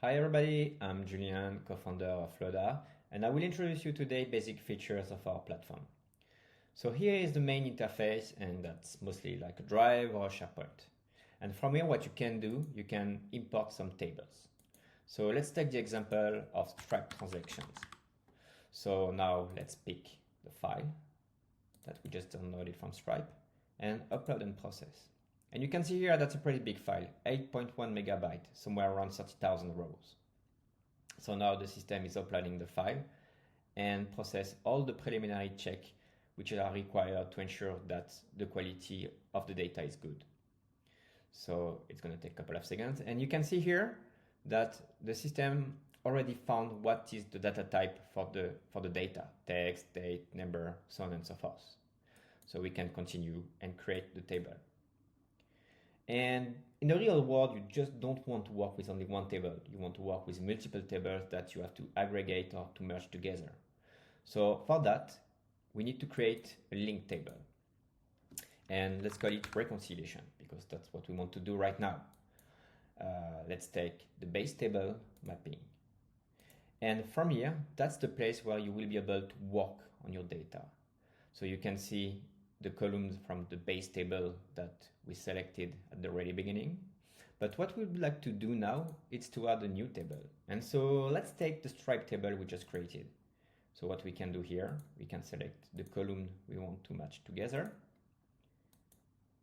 Hi everybody, I'm Julian, co-founder of Loada, and I will introduce you today basic features of our platform. So here is the main interface, and that's mostly like a Drive or a SharePoint. And from here, what you can do, you can import some tables. So let's take the example of Stripe transactions. So now let's pick the file that we just downloaded from Stripe and upload and process. And you can see here that's a pretty big file, 8.1 megabyte, somewhere around 30,000 rows. So now the system is uploading the file and process all the preliminary checks which are required to ensure that the quality of the data is good. So it's going to take a couple of seconds, and you can see here that the system already found what is the data type for the data, text, date, number, so on and so forth. So we can continue and create the table. And in the real world, you just don't want to work with only one table. You want to work with multiple tables that you have to aggregate or to merge together. So for that, we need to create a link table. And let's call it reconciliation, because that's what we want to do right now. Let's take the base table mapping. And from here, that's the place where you will be able to work on your data. So you can see the columns from the base table that we selected at the very beginning. But what we would like to do now is to add a new table. And so let's take the Stripe table we just created. So what we can do here, we can select the column we want to match together.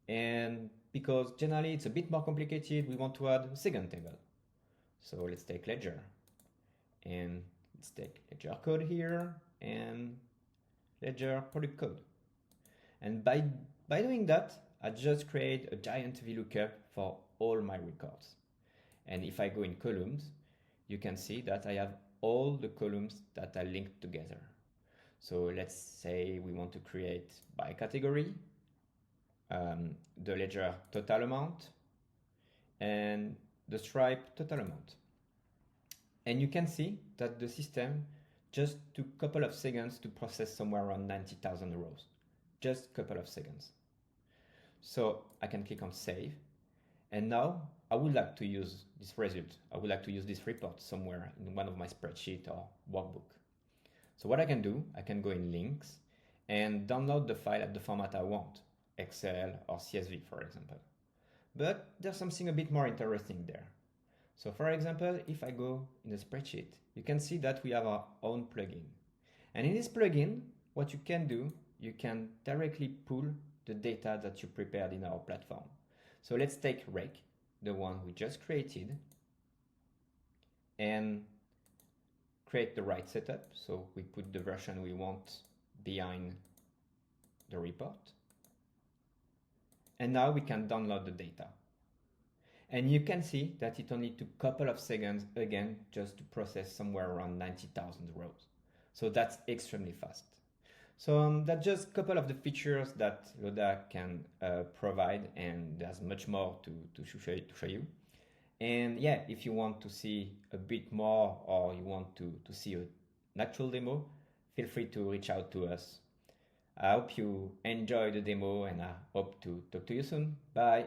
And because generally it's a bit more complicated, we want to add a second table. So let's take ledger, and let's take ledger code here and ledger product code. And by doing that, I just create a giant VLOOKUP for all my records. And if I go in columns, you can see that I have all the columns that are linked together. So let's say we want to create by category, the ledger total amount, and the Stripe total amount. And you can see that the system just took a couple of seconds to process somewhere around 90,000 rows. Just a couple of seconds. So I can click on save. And now I would like to use this result. I would like to use this report somewhere in one of my spreadsheet or workbook. So what I can do, I can go in links and download the file at the format I want, Excel or CSV, for example. But there's something a bit more interesting there. So for example, if I go in the spreadsheet, you can see that we have our own plugin. And in this plugin, what you can do, you can directly pull the data that you prepared in our platform. So let's take rec, the one we just created, and create the right setup. So we put the version we want behind the report. And now we can download the data. And you can see that it only took a couple of seconds again just to process somewhere around 90,000 rows. So that's extremely fast. So that's just a couple of the features that Loada can provide, and there's much more to show you. And yeah, if you want to see a bit more or you want to see an actual demo, feel free to reach out to us. I hope you enjoy the demo, and I hope to talk to you soon. Bye.